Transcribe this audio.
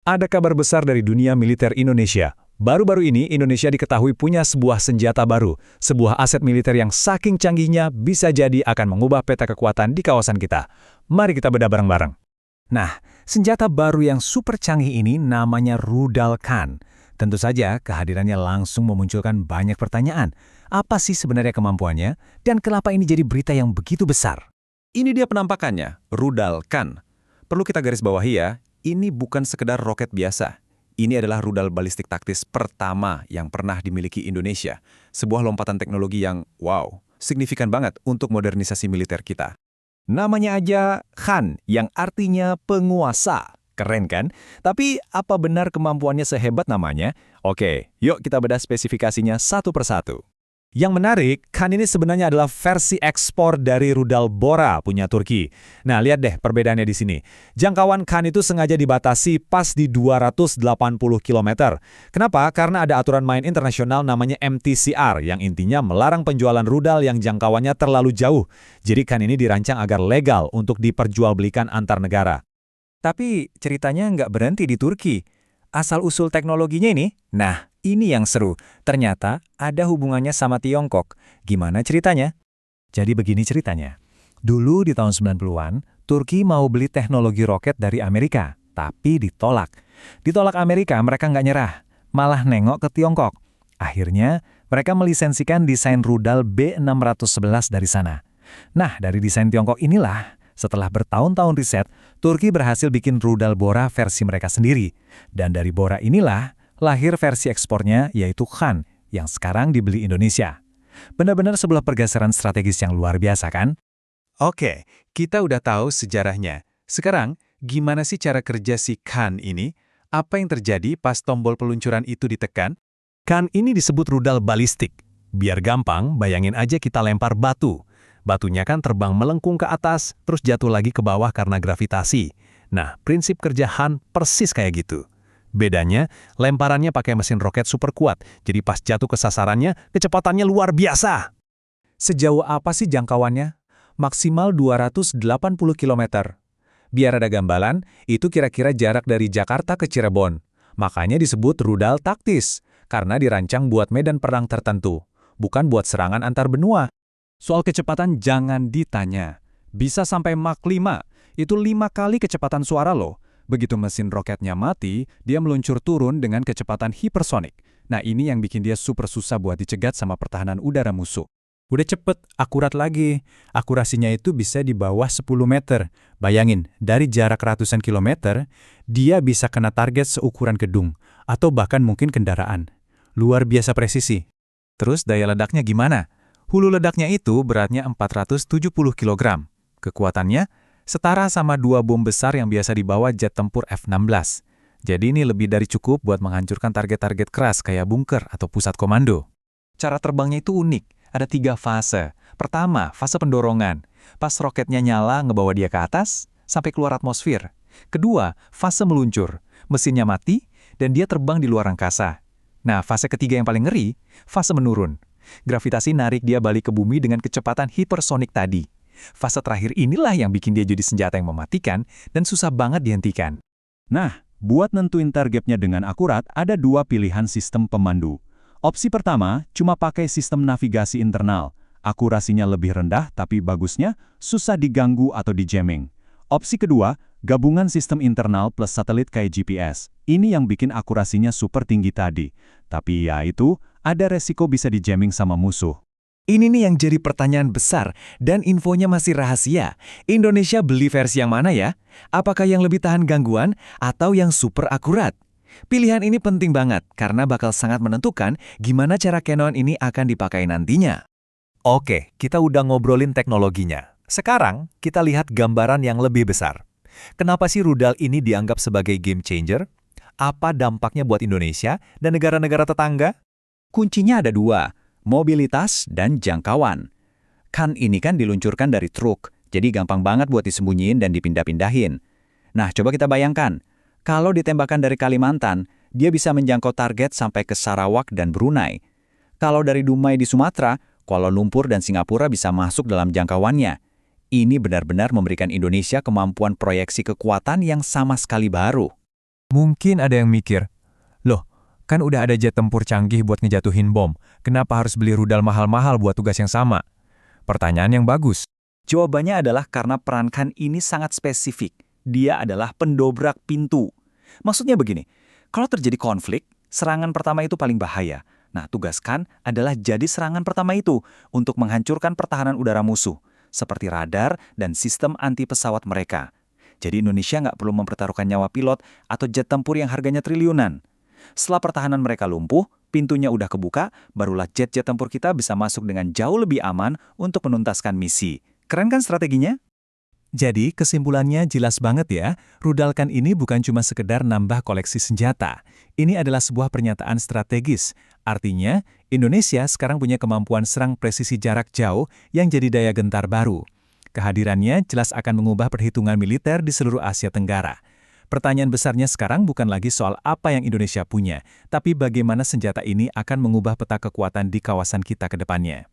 Ada kabar besar dari dunia militer Indonesia. Baru-baru ini Indonesia diketahui punya sebuah senjata baru, sebuah aset militer yang saking canggihnya bisa jadi akan mengubah peta kekuatan di kawasan kita. Mari kita bedah bareng-bareng. Nah, senjata baru yang super canggih ini namanya Rudal Khan. Tentu saja kehadirannya langsung memunculkan banyak pertanyaan. Apa sih sebenarnya kemampuannya? Dan kenapa ini jadi berita yang begitu besar? Ini dia penampakannya, Rudal Khan. Perlu kita garis bawahi ya, ini bukan sekedar roket biasa. Ini adalah rudal balistik taktis pertama yang pernah dimiliki Indonesia. Sebuah lompatan teknologi yang, wow, signifikan banget untuk modernisasi militer kita. Namanya aja Khan, yang artinya penguasa. Keren kan? Tapi apa benar kemampuannya sehebat namanya? Oke, yuk kita bedah spesifikasinya satu persatu. Yang menarik, Khan ini sebenarnya adalah versi ekspor dari rudal Bora punya Turki. Nah, lihat deh perbedaannya di sini. Jangkauan Khan itu sengaja dibatasi pas di 280 km. Kenapa? Karena ada aturan main internasional namanya MTCR yang intinya melarang penjualan rudal yang jangkauannya terlalu jauh. Jadi Khan ini dirancang agar legal untuk diperjualbelikan antar negara. Tapi ceritanya nggak berhenti di Turki. Asal-usul teknologinya ini, nah ini yang seru. Ternyata ada hubungannya sama Tiongkok. Gimana ceritanya? Jadi begini ceritanya. Dulu di tahun 90-an, Turki mau beli teknologi roket dari Amerika, tapi ditolak. Ditolak Amerika, mereka nggak nyerah, malah nengok ke Tiongkok. Akhirnya, mereka melisensikan desain rudal B611 dari sana. Nah, dari desain Tiongkok inilah, setelah bertahun-tahun riset, Turki berhasil bikin rudal Bora versi mereka sendiri. Dan dari Bora inilah, lahir versi ekspornya yaitu Khan, yang sekarang dibeli Indonesia. Benar-benar sebuah pergeseran strategis yang luar biasa kan? Oke, kita udah tahu sejarahnya. Sekarang, gimana sih cara kerja si Khan ini? Apa yang terjadi pas tombol peluncuran itu ditekan? Khan ini disebut rudal balistik. Biar gampang, bayangin aja kita lempar batu. Batunya kan terbang melengkung ke atas, terus jatuh lagi ke bawah karena gravitasi. Nah, prinsip kerja Khan persis kayak gitu. Bedanya, lemparannya pakai mesin roket super kuat, jadi pas jatuh ke sasarannya, kecepatannya luar biasa. Sejauh apa sih jangkauannya? Maksimal 280 km. Biar ada gambaran, itu kira-kira jarak dari Jakarta ke Cirebon. Makanya disebut rudal taktis, karena dirancang buat medan perang tertentu, bukan buat serangan antar benua. Soal kecepatan jangan ditanya. Bisa sampai Mach 5, itu 5 kali kecepatan suara loh. Begitu mesin roketnya mati, dia meluncur turun dengan kecepatan hipersonik. Nah ini yang bikin dia super susah buat dicegat sama pertahanan udara musuh. Udah cepet, akurat lagi. Akurasinya itu bisa di bawah 10 meter. Bayangin, dari jarak ratusan kilometer, dia bisa kena target seukuran gedung, atau bahkan mungkin kendaraan. Luar biasa presisi. Terus daya ledaknya gimana? Hulu ledaknya itu beratnya 470 kg. Kekuatannya setara sama 2 bom besar yang biasa dibawa jet tempur F-16. Jadi ini lebih dari cukup buat menghancurkan target-target keras kayak bunker atau pusat komando. Cara terbangnya itu unik, ada 3 fase. Pertama, fase pendorongan. Pas roketnya nyala ngebawa dia ke atas, sampai keluar atmosfer. Kedua, fase meluncur. Mesinnya mati, dan dia terbang di luar angkasa. Nah, fase ketiga yang paling ngeri, fase menurun. Gravitasi narik dia balik ke bumi dengan kecepatan hipersonik tadi. Fase terakhir inilah yang bikin dia jadi senjata yang mematikan dan susah banget dihentikan. Nah, buat nentuin targetnya dengan akurat, ada 2 pilihan sistem pemandu. Opsi pertama, cuma pakai sistem navigasi internal. Akurasinya lebih rendah, tapi bagusnya susah diganggu atau di-jamming. Opsi kedua, gabungan sistem internal plus satelit kayak GPS. Ini yang bikin akurasinya super tinggi tadi. Tapi ya itu, ada resiko bisa di-jamming sama musuh. Ini nih yang jadi pertanyaan besar, dan infonya masih rahasia. Indonesia beli versi yang mana ya? Apakah yang lebih tahan gangguan, atau yang super akurat? Pilihan ini penting banget, karena bakal sangat menentukan gimana cara Canon ini akan dipakai nantinya. Oke, kita udah ngobrolin teknologinya. Sekarang, kita lihat gambaran yang lebih besar. Kenapa sih rudal ini dianggap sebagai game changer? Apa dampaknya buat Indonesia dan negara-negara tetangga? Kuncinya ada 2, mobilitas dan jangkauan. Khan ini kan diluncurkan dari truk, jadi gampang banget buat disembunyiin dan dipindah-pindahin. Nah, coba kita bayangkan, kalau ditembakkan dari Kalimantan, dia bisa menjangkau target sampai ke Sarawak dan Brunei. Kalau dari Dumai di Sumatera, Kuala Lumpur dan Singapura bisa masuk dalam jangkauannya. Ini benar-benar memberikan Indonesia kemampuan proyeksi kekuatan yang sama sekali baru. Mungkin ada yang mikir, loh, kan udah ada jet tempur canggih buat ngejatuhin bom, kenapa harus beli rudal mahal-mahal buat tugas yang sama? Pertanyaan yang bagus. Jawabannya adalah karena peran Khan ini sangat spesifik. Dia adalah pendobrak pintu. Maksudnya begini, kalau terjadi konflik, serangan pertama itu paling bahaya. Nah, tugas Khan adalah jadi serangan pertama itu untuk menghancurkan pertahanan udara musuh, seperti radar dan sistem anti pesawat mereka. Jadi Indonesia nggak perlu mempertaruhkan nyawa pilot atau jet tempur yang harganya triliunan. Setelah pertahanan mereka lumpuh, pintunya udah kebuka, barulah jet-jet tempur kita bisa masuk dengan jauh lebih aman untuk menuntaskan misi. Keren kan strateginya? Jadi, kesimpulannya jelas banget ya, rudal Khan ini bukan cuma sekedar nambah koleksi senjata. Ini adalah sebuah pernyataan strategis. Artinya, Indonesia sekarang punya kemampuan serang presisi jarak jauh yang jadi daya gentar baru. Kehadirannya jelas akan mengubah perhitungan militer di seluruh Asia Tenggara. Pertanyaan besarnya sekarang bukan lagi soal apa yang Indonesia punya, tapi bagaimana senjata ini akan mengubah peta kekuatan di kawasan kita ke depannya.